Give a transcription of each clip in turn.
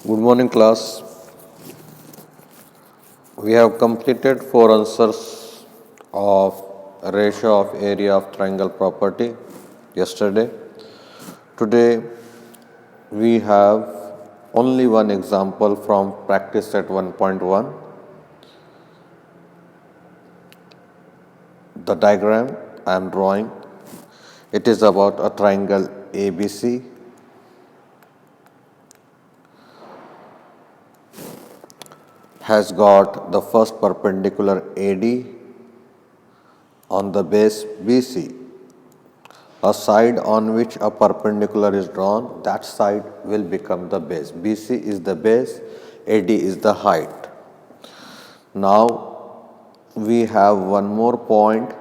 Good morning, class. We have completed 4 answers of ratio of area of triangle property yesterday. Today, we have only one example from practice set 1.1. The diagram I am drawing, it is about a triangle ABC. Has got the first perpendicular AD on the base BC. A side on which a perpendicular is drawn, that side will become the base. BC is the base, AD is the height. Now we have one more point,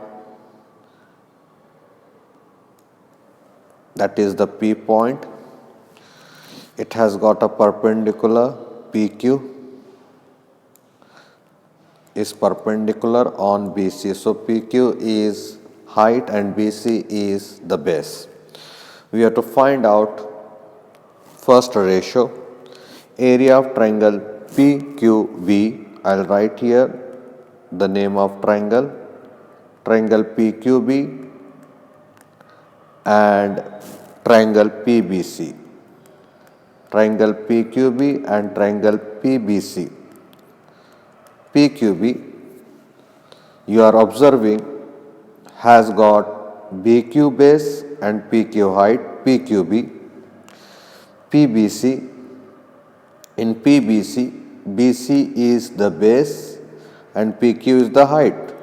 that is the P point. It has got a perpendicular PQ is perpendicular on BC. So PQ is height and BC is the base. We have to find out first ratio, area of triangle PQB. I'll write here the name of triangle PQB and triangle PBC. Triangle PQB and triangle PBC. PQB, you are observing, has got BQ base and PQ height, PQB. PBC, in PBC, BC is the base and PQ is the height.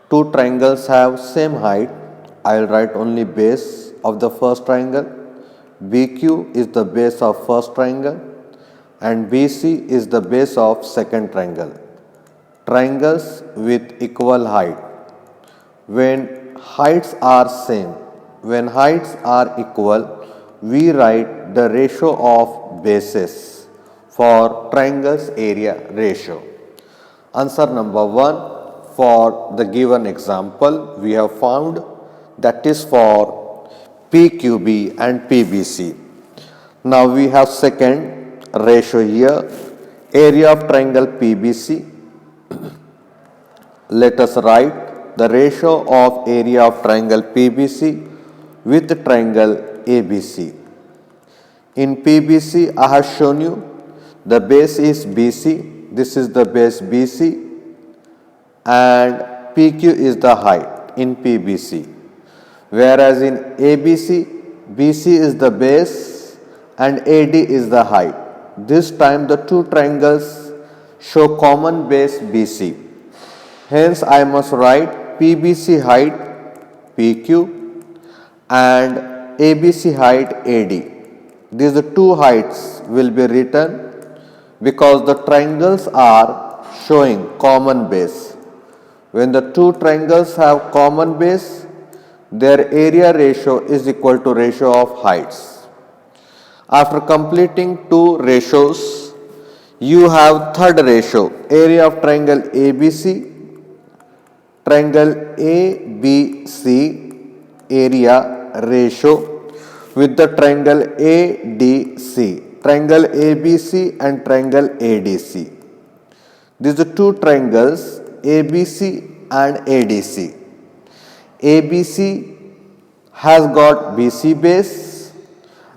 Two triangles have same height. I will write only base of the first triangle. BQ is the base of first triangle and BC is the base of second triangle. Triangles with equal height. When heights are same, when heights are equal, we write the ratio of bases for triangles area ratio. Answer number 1 for the given example we have found, that is for PQB and PBC. Now we have second ratio here, area of triangle PBC. Let us write the ratio of area of triangle PBC with triangle ABC. In PBC, I have shown you the base is BC, this is the base BC and PQ is the height in PBC. Whereas in ABC, BC is the base and AD is the height. This time the two triangles show common base BC. Hence, I must write PBC height PQ and ABC height AD. These two heights will be written because the triangles are showing common base. When the two triangles have common base, their area ratio is equal to ratio of heights. After completing two ratios, you have third ratio, area of triangle ABC. Triangle ABC area ratio with the triangle ADC, triangle ABC and triangle ADC. These are two triangles ABC and ADC. ABC has got BC base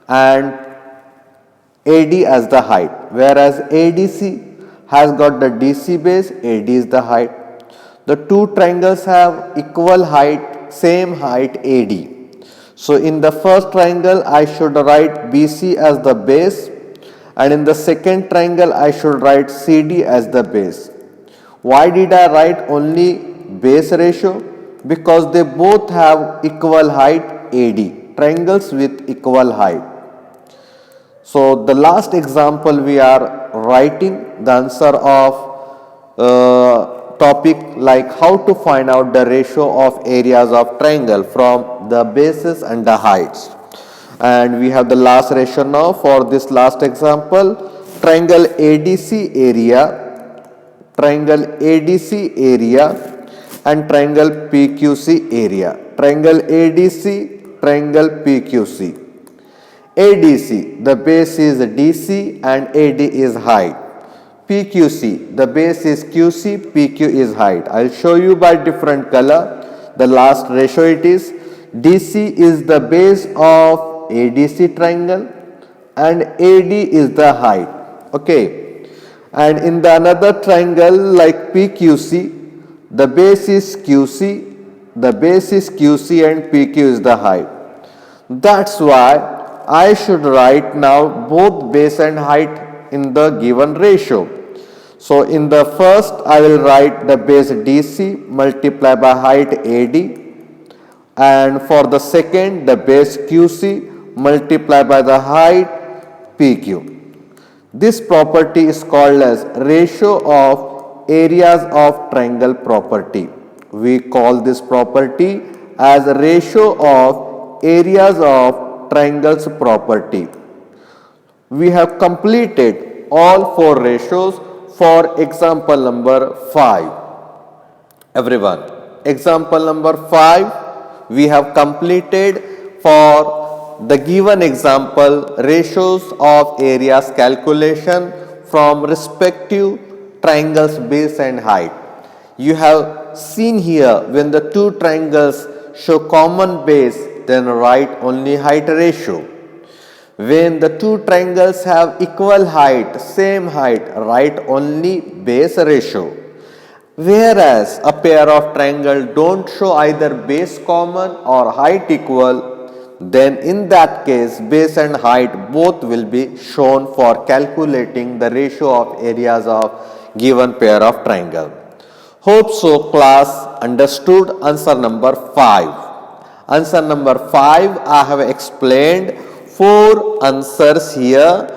and AD as the height, whereas ADC has got the DC base, AD is the height. The two triangles have equal height, same height AD. So in the first triangle I should write BC as the base and in the second triangle I should write CD as the base. Why did I write only base ratio? Because they both have equal height AD, triangles with equal height. So the last example we are writing the answer of topic like how to find out the ratio of areas of triangle from the bases and the heights. And we have the last ratio now for this last example, triangle ADC area, and triangle PQC area. Triangle ADC, triangle PQC. ADC, the base is DC and AD is height. PQC, the base is QC, PQ is height. I'll show you by different color. The last ratio it is. DC is the base of ADC triangle and AD is the height. Okay. And in the another triangle like PQC, the base is QC, the base is QC and PQ is the height. That's why I should write now both base and height in the given ratio. So in the first I will write the base DC multiplied by height AD, and for the second the base QC multiplied by the height PQ. This property is called as ratio of areas of triangle property. We call this property as ratio of areas of triangles property. We have completed all four ratios for example number 5. Everyone, example number 5 we have completed for the given example ratios of areas calculation from respective triangles base and height. You have seen here when the two triangles show common base, then write only height ratio. When the two triangles have equal height, same height, write only base ratio. Whereas a pair of triangle don't show either base common or height equal, then in that case base and height both will be shown for calculating the ratio of areas of given pair of triangle. Hope so class understood answer number 5. Answer number 5 I have explained 4 answers here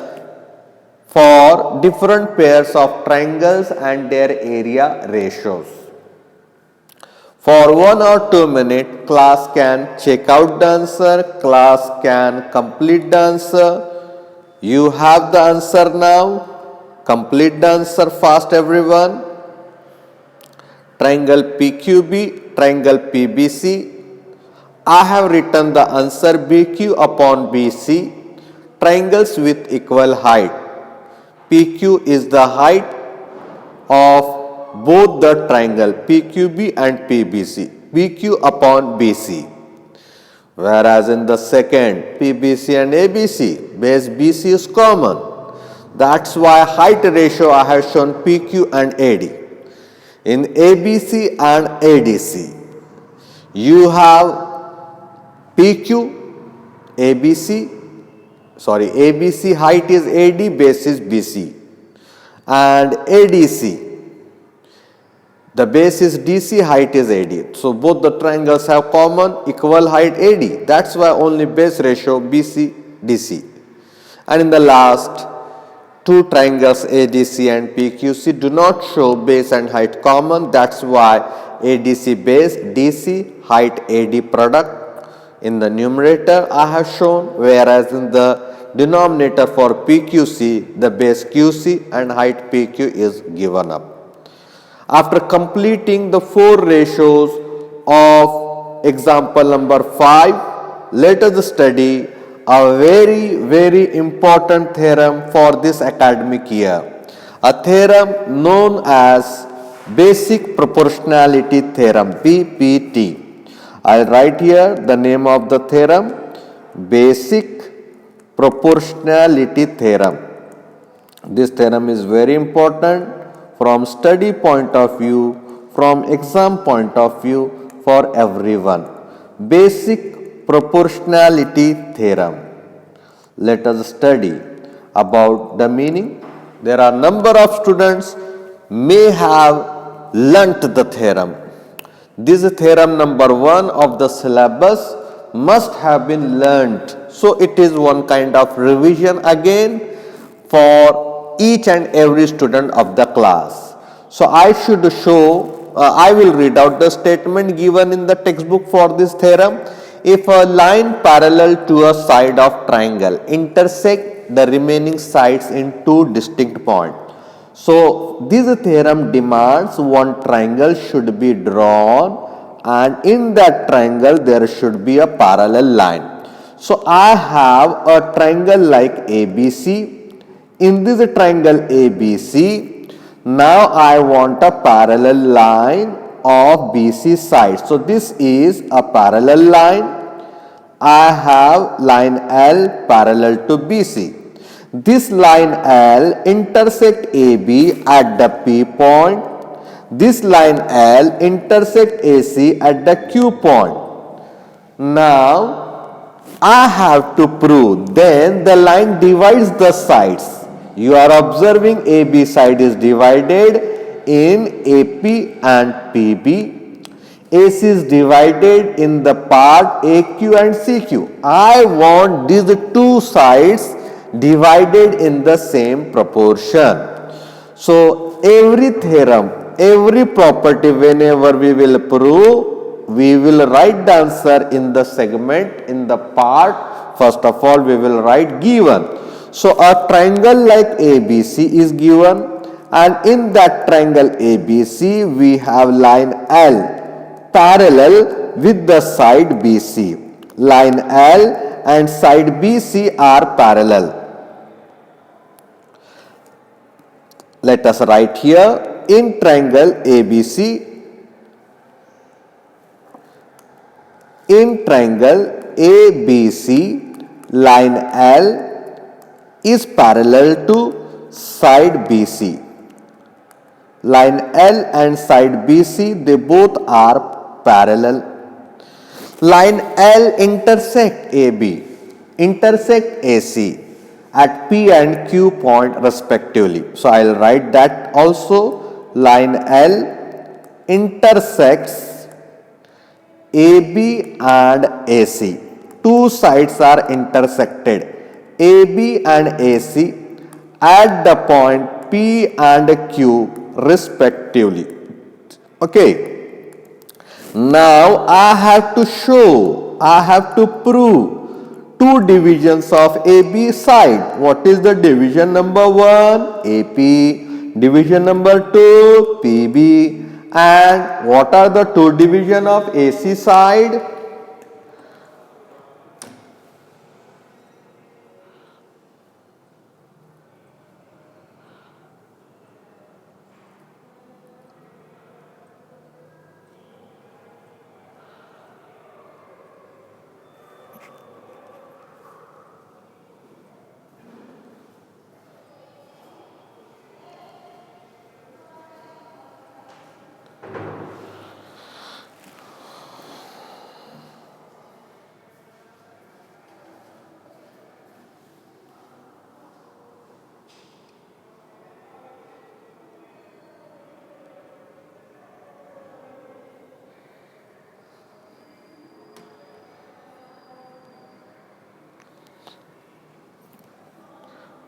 for different pairs of triangles and their area ratios. For 1 or 2 minutes, class can check out the answer, class can complete the answer. You have the answer now. Complete the answer fast everyone. Triangle PQB, triangle PBC. I have written the answer BQ upon BC. Triangles with equal height. PQ is the height of both the triangle PQB and PBC, BQ upon BC. Whereas in the second PBC and ABC, base BC is common. That's why height ratio I have shown PQ and AD. In ABC and ADC, you have PQ, ABC height is AD, base is BC, and ADC. The base is DC, height is AD. So both the triangles have common equal height AD. That's why only base ratio BC, DC. And in the last, two triangles ADC and PQC do not show base and height common. That's why ADC base, DC, height AD product in the numerator I have shown, whereas in the denominator for PQC, the base QC and height PQ is given up. After completing the 4 ratios of example number 5, let us study a very important theorem for this academic year. A theorem known as Basic Proportionality Theorem, BPT. I'll write here the name of the theorem, Basic Proportionality Theorem. This theorem is very important from study point of view, from exam point of view for everyone. Basic Proportionality Theorem. Let us study about the meaning. There are number of students may have learnt the theorem. This theorem number 1 of the syllabus must have been learnt. So it is one kind of revision again for each and every student of the class. So I should show, I will read out the statement given in the textbook for this theorem. If a line parallel to a side of triangle intersect the remaining sides in two distinct points. So this theorem demands one triangle should be drawn and in that triangle there should be a parallel line. So I have a triangle like ABC. In this triangle ABC, now I want a parallel line of BC side. So this is a parallel line. I have line L parallel to BC. This line L intersect AB at the P point. This line L intersect AC at the Q point. Now I have to prove then the line divides the sides. You are observing AB side is divided in AP and PB. AC is divided in the part AQ and CQ. I want these two sides divided in the same proportion. So every theorem, every property whenever we will prove, we will write the answer in the segment, in the part. First of all, we will write given. So a triangle like ABC is given, and in that triangle ABC we have line L parallel with the side BC. Line L and side BC are parallel. Let us write here in triangle ABC. In triangle ABC, line L is parallel to side BC. Line L and side BC, they both are parallel. Line L intersect AB, intersect AC at P and Q point respectively. So I will write that also. Line L intersects AB and AC. Two sides are intersected, AB and AC, at the point P and Q respectively. Okay. Now I have to show, I have to prove two divisions of AB side. What is the division number 1? AP. Division number 2? PB. And what are the two division of AC side?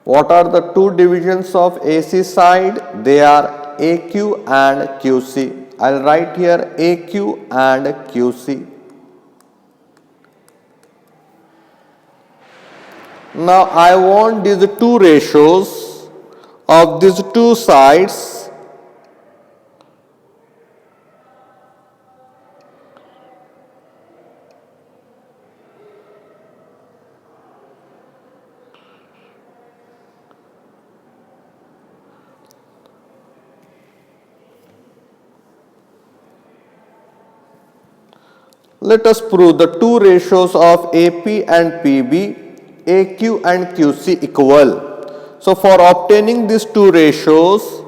What are the two divisions of AC side? They are AQ and QC. I will write here AQ and QC. Now I want these two ratios of these two sides. Let us prove the two ratios of AP and PB, AQ and QC equal. So for obtaining these two ratios,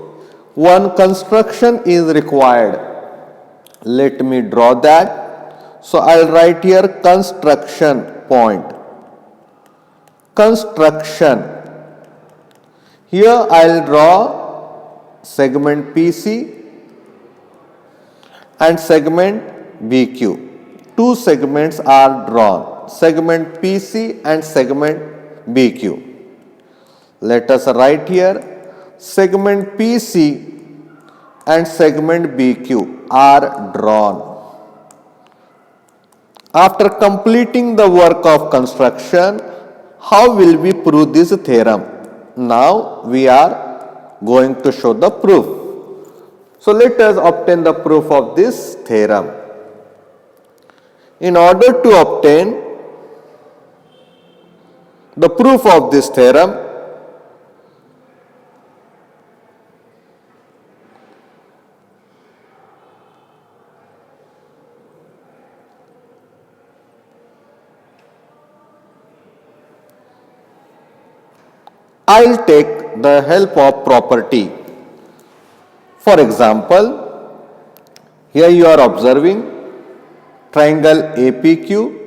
one construction is required. Let me draw that. So I will write here construction point. Construction. Here I will draw segment PC and segment BQ. Two segments are drawn, segment PC and segment BQ. Let us write here segment PC and segment BQ are drawn. After completing the work of construction, how will we prove this theorem? Now we are going to show the proof. So let us obtain the proof of this theorem. In order to obtain The proof of this theorem: I'll take the help of property. For example, here you are observing triangle APQ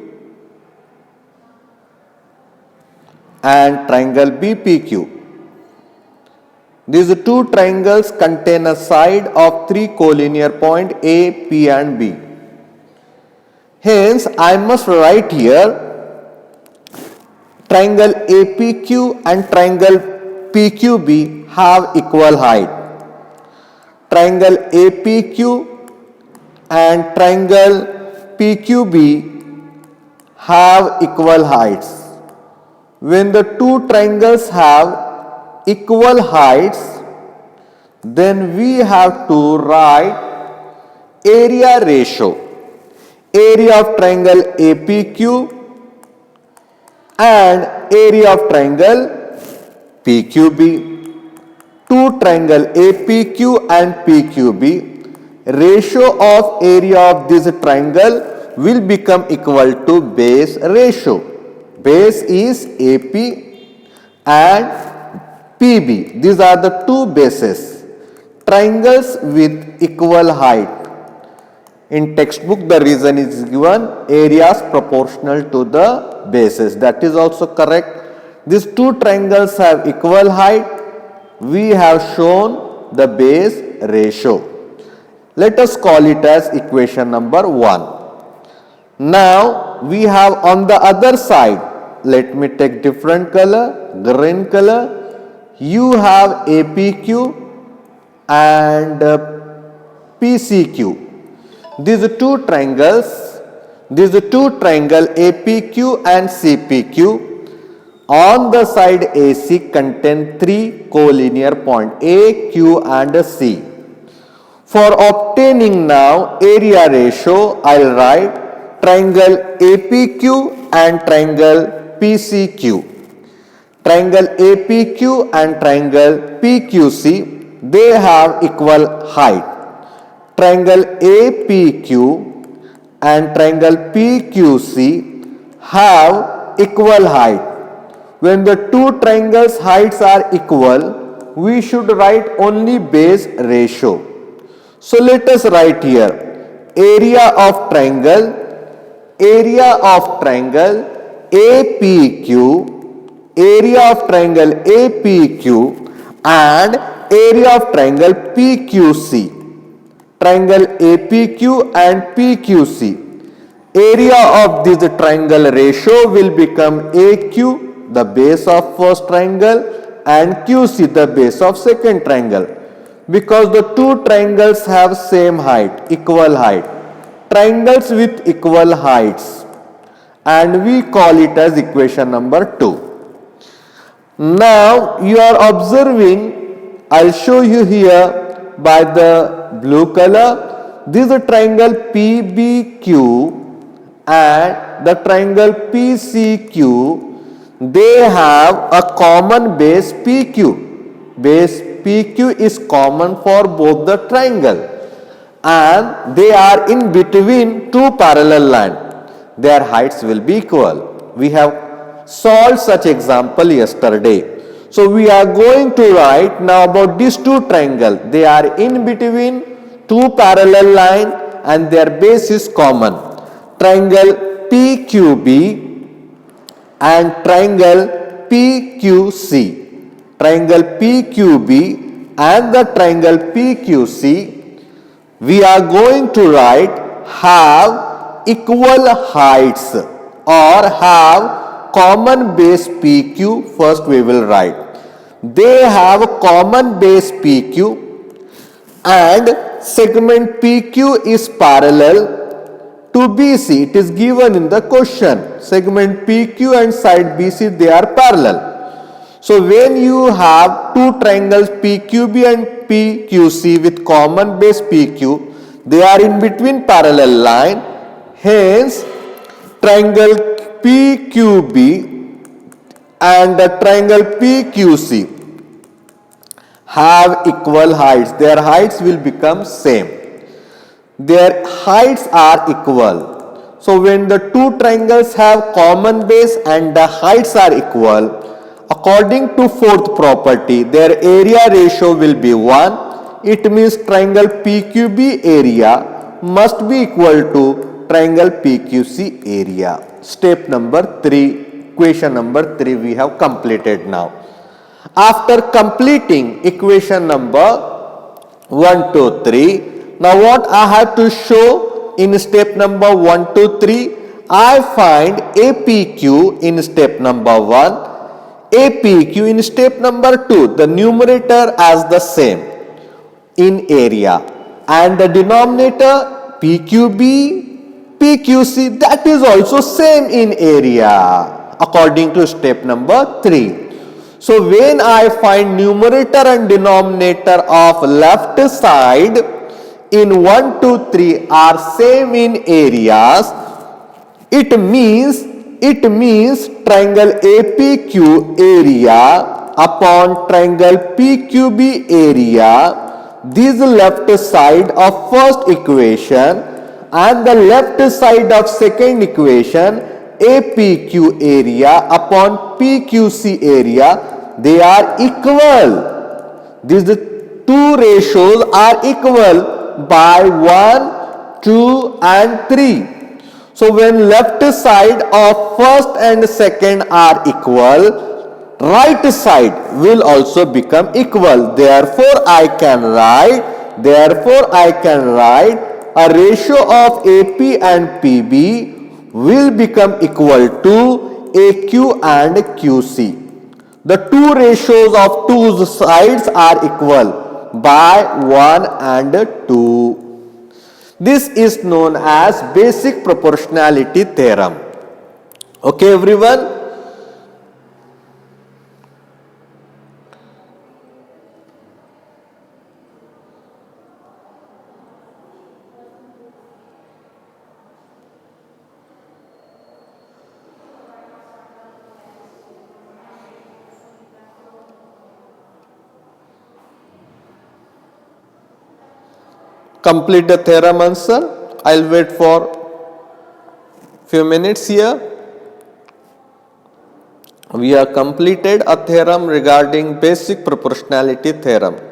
and triangle BPQ. These two triangles contain a side of three collinear points A, P and B. Hence, I must write here triangle APQ and triangle PQB have equal height. Triangle APQ and triangle PQB have equal heights. When the two triangles have equal heights, then we have to write area ratio. Area of triangle APQ and area of triangle PQB. Two triangle APQ and PQB, ratio of area of this triangle will become equal to base ratio. Base is AP and PB. These are the two bases. Triangles with equal height. In textbook the reason is given areas proportional to the bases. That is also correct. These two triangles have equal height. We have shown the base ratio. Let us call it as equation number 1. Now we have on the other side, let me take different color, green color. You have APQ and PCQ. These two triangles, APQ and CPQ, on the side AC contain three collinear points A, Q and C. For obtaining now area ratio, I will write triangle APQ and triangle PCQ. Triangle APQ and triangle PQC, they have equal height. Triangle APQ and triangle PQC have equal height. When the two triangles' heights are equal, we should write only base ratio. So let us write here area of triangle APQ and area of triangle PQC. Triangle APQ and PQC. Area of this triangle ratio will become AQ, the base of first triangle, and QC, the base of second triangle. Because the two triangles have same height, equal height. Triangles with equal heights. And we call it as equation number 2. Now you are observing, I will show you here by the blue color, this is a triangle PBQ and the triangle PCQ. They have a common base PQ. Base PQ is common for both the triangle and they are in between two parallel lines. Their heights will be equal. We have solved such example yesterday. So we are going to write now about these two triangles. They are in between two parallel lines and their base is common. Triangle PQB and triangle PQC. Triangle PQB and the triangle PQC, we are going to write have equal heights or have common base PQ. First we will write. They have a common base PQ and segment PQ is parallel to BC. It is given in the question. Segment PQ and side BC, they are parallel. So when you have two triangles PQB and PQC with common base PQ, they are in between parallel line. Hence, triangle PQB and the triangle PQC have equal heights, their heights will become same. Their heights are equal. So when the two triangles have common base and the heights are equal, according to fourth property, their area ratio will be 1. It means triangle PQB area must be equal to triangle PQC area. Step number 3, equation number 3 we have completed now. After completing equation number 1, 2, 3, now what I have to show in step number 1, 2, 3, I find APQ in step number 1, APQ in step number 2, the numerator as the same in area, and the denominator PQB, PQC, that is also same in area according to step number 3. So when I find numerator and denominator of left side in 1, 2, 3 are same in areas, it means triangle APQ area upon triangle PQB area, this left side of first equation and the left side of second equation, APQ area upon PQC area, they are equal. These two ratios are equal by 1, 2 and 3. So when left side of first and second are equal, right side will also become equal. Therefore I can write a ratio of AP and PB will become equal to AQ and QC. The two ratios of two sides are equal by 1 and 2. This is known as basic proportionality theorem. Okay, everyone? Complete the theorem answer. I'll wait for few minutes here. We have completed a theorem regarding basic proportionality theorem.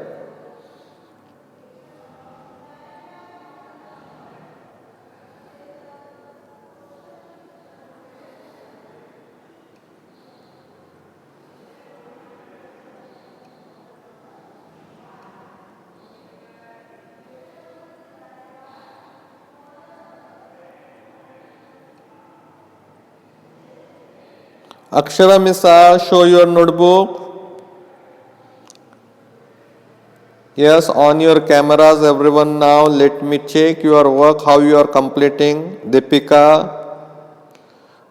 Akshara Misa, show your notebook. Yes, on your cameras everyone now. Let me check your work, how you are completing. Deepika,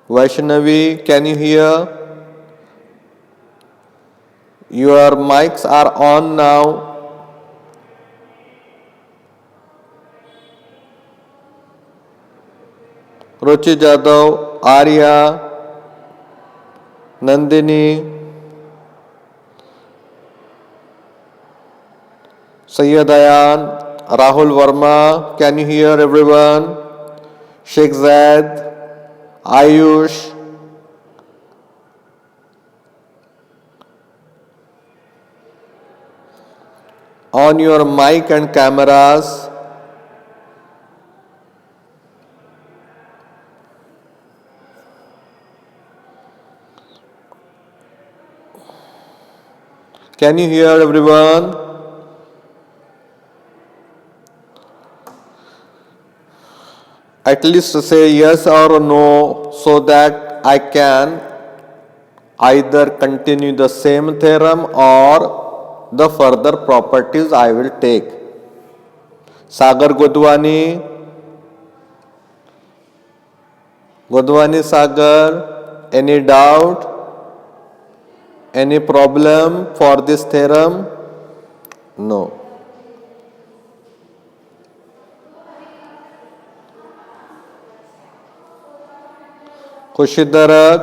Vaishnavi, can you hear? Your mics are on now. Ruchi Jadhav, Arya, Nandini, Sayyid Ayan, Rahul Verma, can you hear everyone? Sheikh Zaid, Ayush, on your mic and cameras. Can you hear everyone? At least say yes or no so that I can either continue the same theorem or the further properties I will take. Sagar Godwani, Sagar, any doubt? Any problem for this theorem? No. Kushidarak,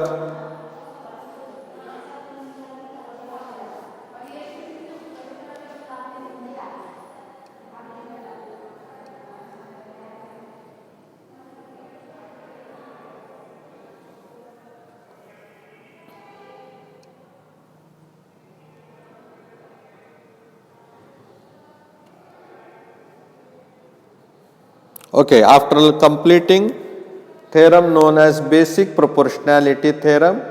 Okay, after completing theorem known as basic proportionality theorem,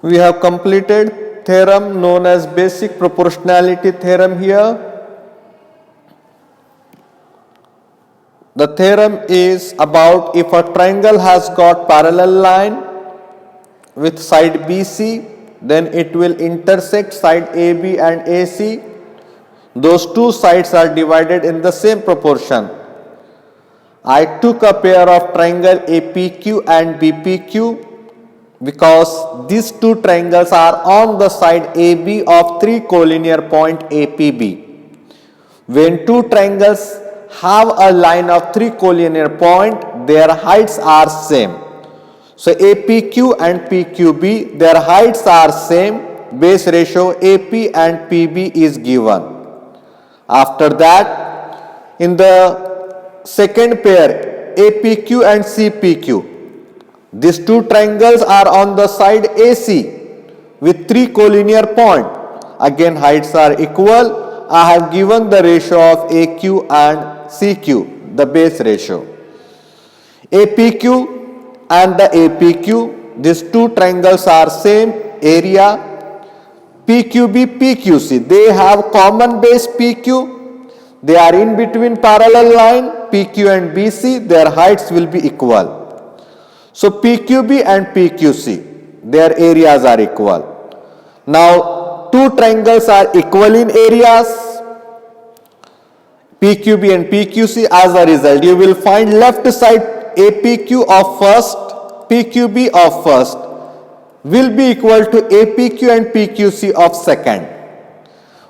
we have completed theorem known as basic proportionality theorem here. The theorem is about if a triangle has got parallel line with side BC, then it will intersect side AB and AC. Those two sides are divided in the same proportion. I took a pair of triangle APQ and BPQ because these two triangles are on the side AB of three collinear point APB. When two triangles have a line of three collinear point, their heights are same. So APQ and PQB, their heights are same. Base ratio AP and PB is given. After that, in the second pair APQ and CPQ, these two triangles are on the side AC with three collinear point. Again heights are equal. I have given the ratio of AQ and CQ, the base ratio. APQ and the APQ, these two triangles are same area. PQB, PQC, they have common base PQ. They are in between parallel line PQ and BC, their heights will be equal. So PQB and PQC, their areas are equal. Now two triangles are equal in areas, PQB and PQC. As a result, you will find left side APQ of first, PQB of first will be equal to APQ and PQC of second.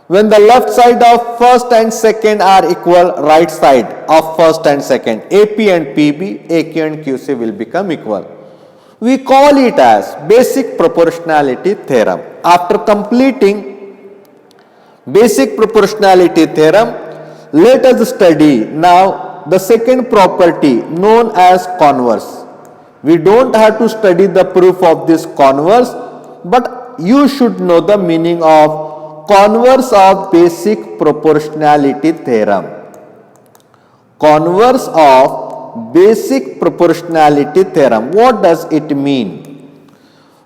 When the left side of first and second are equal, right side of first and second, AP and PB, AQ and QC will become equal. We call it as basic proportionality theorem. After completing basic proportionality theorem, let us study now the second property known as converse. We don't have to study the proof of this converse, but you should know the meaning of converse of basic proportionality theorem. Converse of basic proportionality theorem. What does it mean?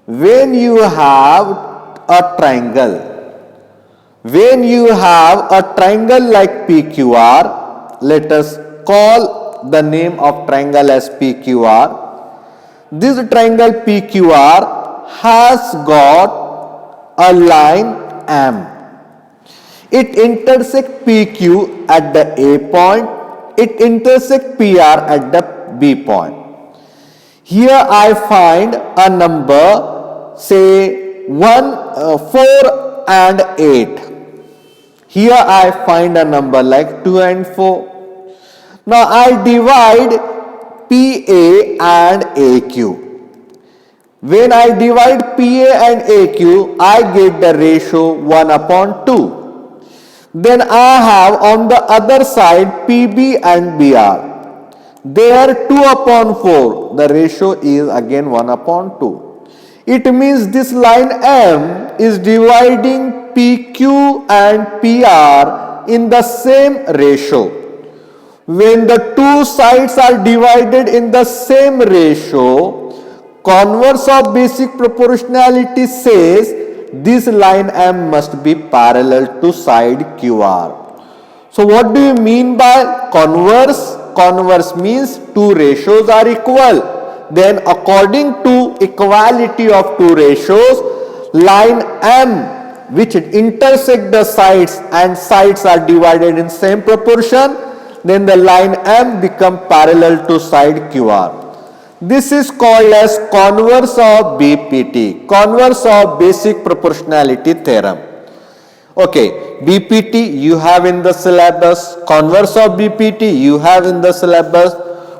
When you have a triangle, like PQR, let us call the name of triangle as PQR. This triangle PQR has got a line M. It intersects PQ at the A point. It intersects PR at the B point. Here I find a number, say 4 and 8. Here I find a number like 2 and 4. Now I divide PA and AQ. When I divide PA and AQ, I get the ratio 1 upon 2. Then I have on the other side PB and BR. There 2 upon 4. The ratio is again 1 upon 2. It means this line M is dividing PQ and PR in the same ratio. When the two sides are divided in the same ratio, converse of basic proportionality says this line M must be parallel to side QR. So what do you mean by converse? Converse means two ratios are equal. Then according to equality of two ratios, line M which intersect the sides and sides are divided in same proportion, then the line M become parallel to side QR. This is called as converse of BPT, converse of basic proportionality theorem. Okay, BPT you have in the syllabus, converse of BPT you have in the syllabus,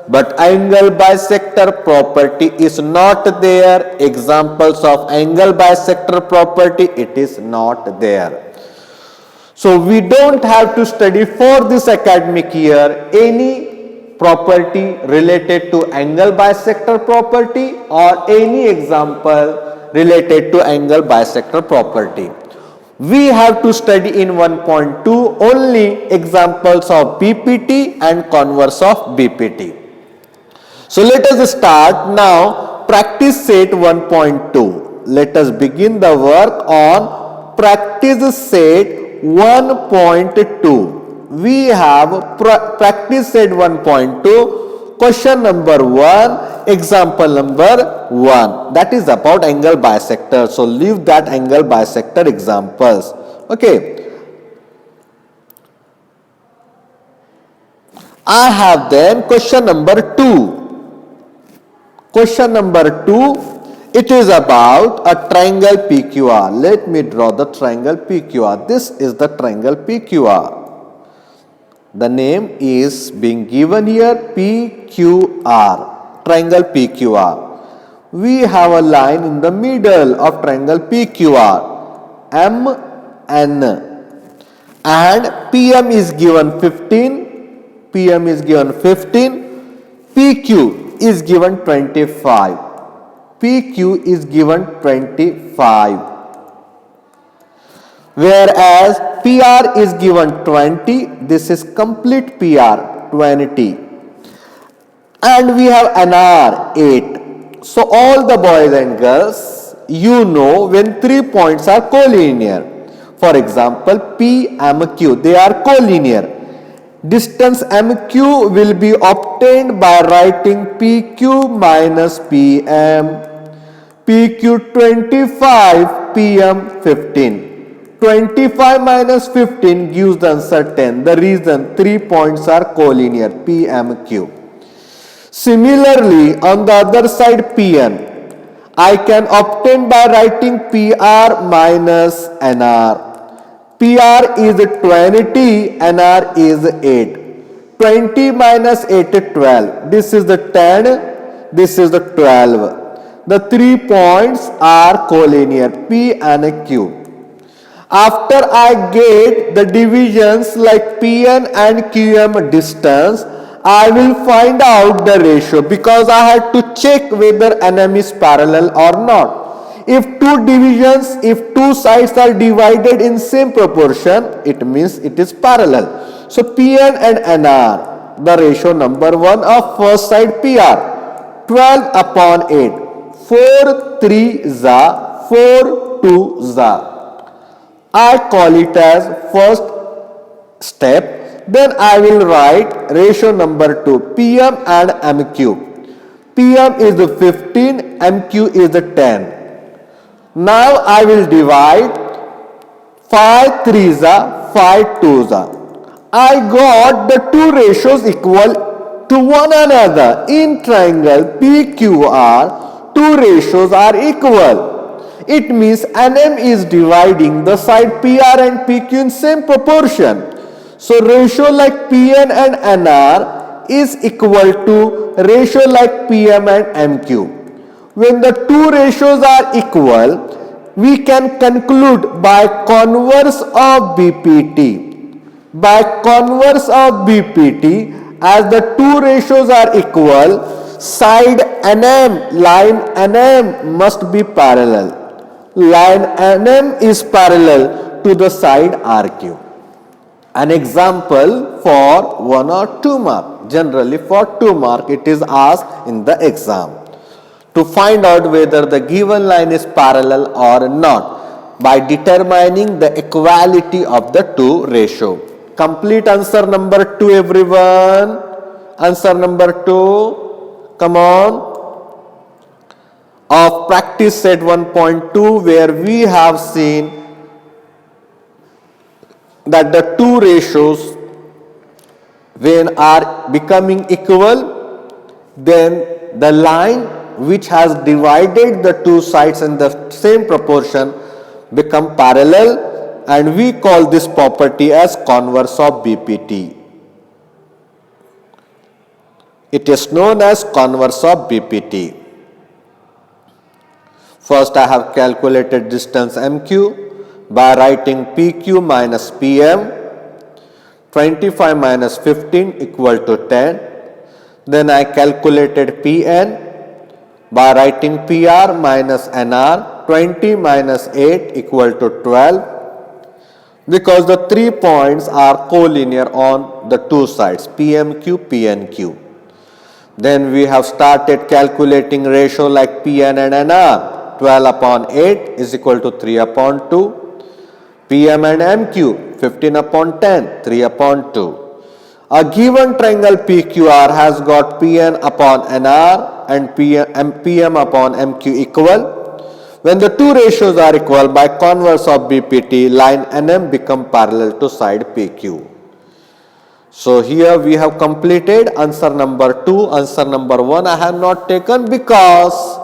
but angle bisector property is not there. Examples of angle bisector property, it is not there. So we don't have to study for this academic year any property related to angle bisector property or any example related to angle bisector property. We have to study in 1.2 only examples of BPT and converse of BPT. So let us start now practice set 1.2. Let us begin the work on practice set 1.2. We have practice set 1.2, question number 1, example number 1. That is about angle bisector. So leave that angle bisector examples. Okay. I have then question number 2. Question number 2, it is about a triangle PQR. Let me draw the triangle PQR. This is the triangle PQR. The name is being given here PQR, triangle PQR. We have a line in the middle of triangle PQR, MN, and PM is given 15, PM is given 15, PQ is given 25. PQ is given 25. Whereas PR is given 20. This is complete PR 20. And we have NR 8. So all the boys and girls, you know when 3 points are collinear. For example, PMQ, they are collinear. Distance MQ will be obtained by writing PQ minus PM, PQ 25, PM 15. 25 minus 15 gives the answer 10. The reason 3 points are collinear, PMQ. Similarly, on the other side PN, I can obtain by writing PR minus NR. PR is 20, NR is 8. 20 minus 8 is 12. This is the 10, this is the 12. The 3 points are collinear, P and Q. After I get the divisions like PN and QM distance, I will find out the ratio because I had to check whether NM is parallel or not. If two divisions, if two sides are divided in same proportion, it means it is parallel. So PN and NR, the ratio number 1 of first side PR, 12 upon 8, 4 3 za, 4 2 za. I call it as first step. Then I will write ratio number 2, PM and MQ. PM is the 15, MQ is the 10. Now I will divide 5 3s are 5 2s are. I got the two ratios equal to one another. In triangle PQR, two ratios are equal. It means NM is dividing the side PR and PQ in same proportion. So ratio like PN and NR is equal to ratio like PM and MQ. When the two ratios are equal, we can conclude by converse of BPT. By converse of BPT, as the two ratios are equal, side NM, line NM must be parallel. Line NM is parallel to the side RQ. An example for 1 or 2 mark. Generally for 2 mark it is asked in the exam. To find out whether the given line is parallel or not by determining the equality of the two ratio. Complete answer number 2 everyone. Answer number 2. Come on. Of practice set 1.2 where we have seen that the two ratios when are becoming equal, then the line which has divided the two sides in the same proportion become parallel, and we call this property as converse of BPT. It is known as converse of BPT. First I have calculated distance MQ by writing PQ minus PM. 25 minus 15 equal to 10. Then I calculated Pn by writing PR minus NR. 20 minus 8 equal to 12, because the 3 points are collinear on the two sides, PMQ, PNQ. Then we have started calculating ratio like Pn and NR. 12 upon 8 is equal to 3 upon 2. PM and MQ, 15 upon 10, 3 upon 2. A given triangle PQR has got Pn upon NR and PM upon MQ equal. When the two ratios are equal, by converse of BPT, line NM become parallel to side PQ. So here we have completed answer number 2. Answer number 1 I have not taken because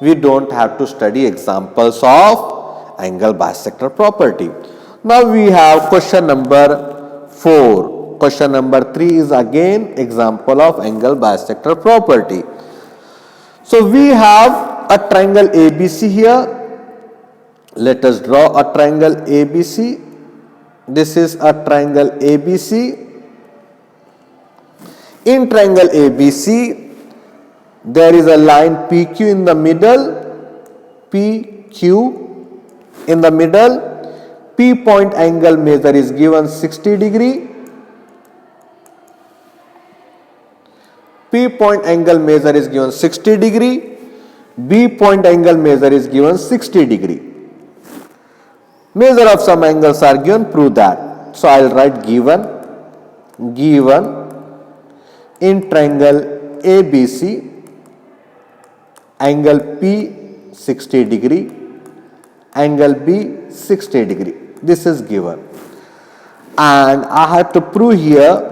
we don't have to study examples of angle bisector property. Now we have question number 4. Question number 3 is again example of angle bisector property. So we have a triangle ABC here. Let us draw a triangle ABC. This is a triangle ABC. In triangle ABC, there is a line PQ in the middle, PQ in the middle. P point angle measure is given 60 degree. P point angle measure is given 60 degree. B point angle measure is given 60 degree. Measure of some angles are given, prove that. So I will write given in triangle ABC, angle P 60 degree, angle B 60 degree. This is given. And I have to prove here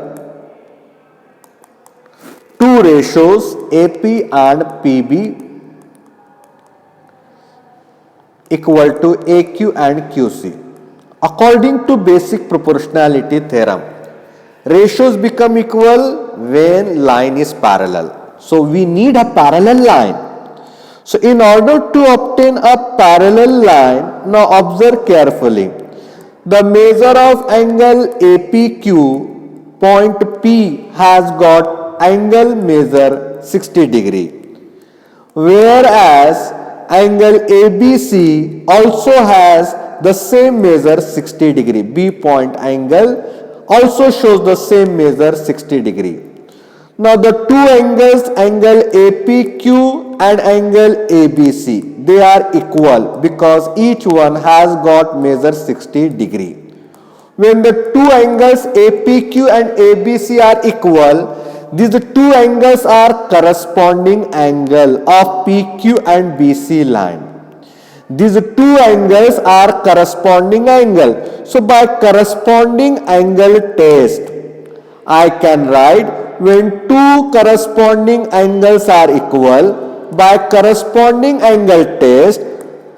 two ratios AP and PB equal to AQ and QC. According to basic proportionality theorem, ratios become equal when line is parallel. So we need a parallel line. So in order to obtain a parallel line, now observe carefully. The measure of angle APQ, point P has got angle measure 60 degree. Whereas angle ABC also has the same measure 60 degree. B point angle also shows the same measure 60 degree. Now the two angles, angle APQ and angle ABC, they are equal because each one has got measure 60 degree. When the two angles APQ and ABC are equal, these two angles are corresponding angle of PQ and BC line. These two angles are corresponding angle. So by corresponding angle test, I can write when two corresponding angles are equal, by corresponding angle test,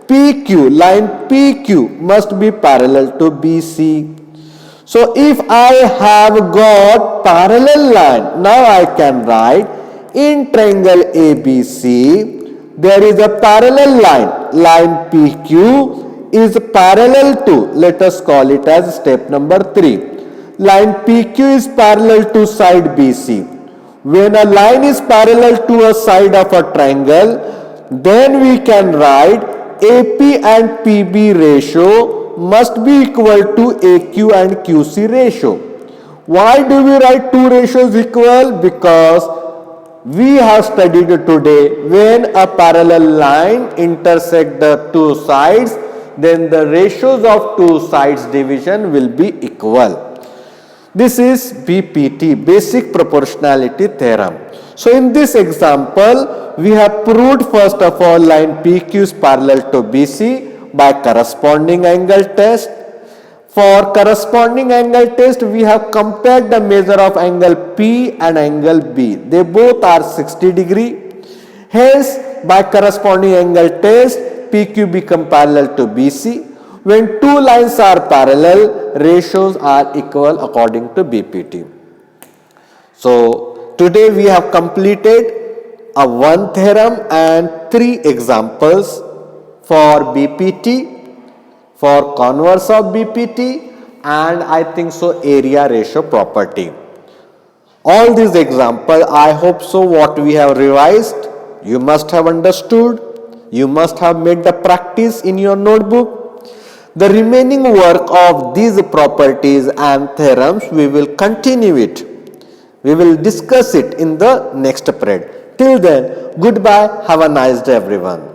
PQ, line PQ must be parallel to BC. So if I have got parallel line, now I can write in triangle ABC, there is a parallel line. Line PQ is parallel to, let us call it as step number 3. Line PQ is parallel to side BC. When a line is parallel to a side of a triangle, then we can write AP and PB ratio must be equal to AQ and QC ratio. Why do we write two ratios equal? Because we have studied today when a parallel line intersect the two sides, then the ratios of two sides division will be equal. This is BPT, basic proportionality theorem. So in this example, we have proved first of all line PQ is parallel to BC by corresponding angle test. For corresponding angle test, we have compared the measure of angle P and angle B. They both are 60 degree. Hence, by corresponding angle test, PQ become parallel to BC. When two lines are parallel, ratios are equal according to BPT. So, today we have completed a one theorem and three examples for BPT, for converse of BPT, and I think so area ratio property. All these examples, I hope so what we have revised, you must have understood, you must have made the practice in your notebook. The remaining work of these properties and theorems, we will continue it. We will discuss it in the next period. Till then, goodbye, have a nice day everyone.